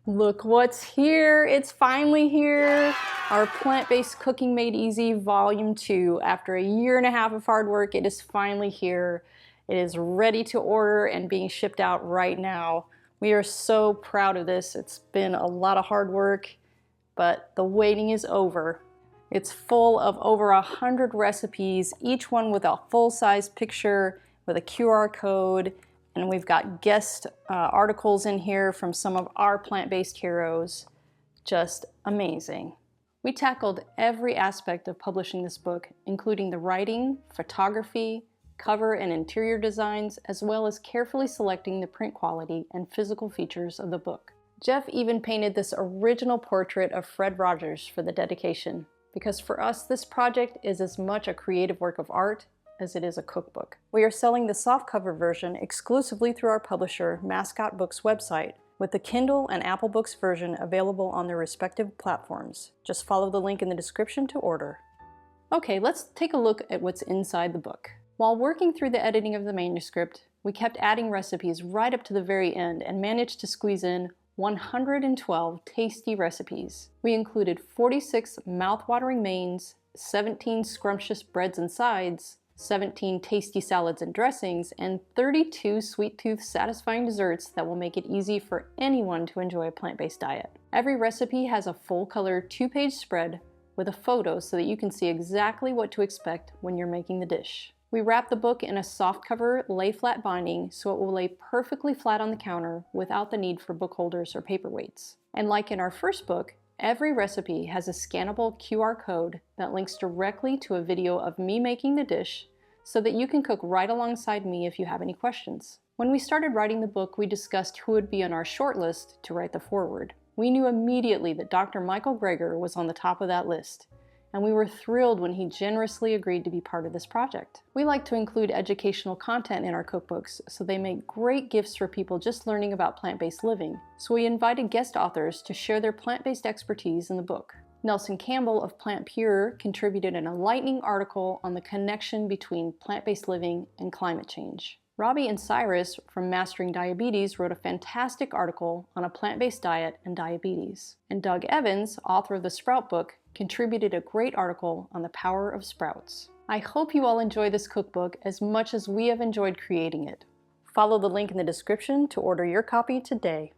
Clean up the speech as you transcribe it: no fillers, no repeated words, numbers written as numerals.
Look what's here! It's finally here! Our Plant-Based Cooking Made Easy Volume 2. After a year and a half of hard work, it is finally here. It is ready to order and being shipped out right now. We are so proud of this. It's been a lot of hard work, but the waiting is over. It's full of over 100 recipes, each one with a full-size picture with a QR code. And we've got guest articles in here from some of our plant-based heroes. Just amazing. We tackled every aspect of publishing this book, including the writing, photography, cover and interior designs, as well as carefully selecting the print quality and physical features of the book. Jeff even painted this original portrait of Fred Rogers for the dedication, because for us this project is as much a creative work of art as it is a cookbook. We are selling the softcover version exclusively through our publisher, Mascot Books website, with the Kindle and Apple Books version available on their respective platforms. Just follow the link in the description to order. Okay, let's take a look at what's inside the book. While working through the editing of the manuscript, we kept adding recipes right up to the very end and managed to squeeze in 112 tasty recipes. We included 46 mouth-watering mains, 17 scrumptious breads and sides, 17 tasty salads and dressings, and 32 sweet-tooth satisfying desserts that will make it easy for anyone to enjoy a plant-based diet. Every recipe has a full-color 2-page spread with a photo so that you can see exactly what to expect when you're making the dish. We wrap the book in a softcover lay-flat binding so it will lay perfectly flat on the counter without the need for book holders or paperweights. And like in our first book, every recipe has a scannable QR code that links directly to a video of me making the dish so that you can cook right alongside me if you have any questions. When we started writing the book, we discussed who would be on our shortlist to write the foreword. We knew immediately that Dr. Michael Greger was on the top of that list, and we were thrilled when he generously agreed to be part of this project. We like to include educational content in our cookbooks, so they make great gifts for people just learning about plant-based living. So we invited guest authors to share their plant-based expertise in the book. Nelson Campbell of Plant Pure contributed an enlightening article on the connection between plant-based living and climate change. Robbie and Cyrus from Mastering Diabetes wrote a fantastic article on a plant-based diet and diabetes. And Doug Evans, author of the Sprout book, contributed a great article on the power of sprouts. I hope you all enjoy this cookbook as much as we have enjoyed creating it. Follow the link in the description to order your copy today.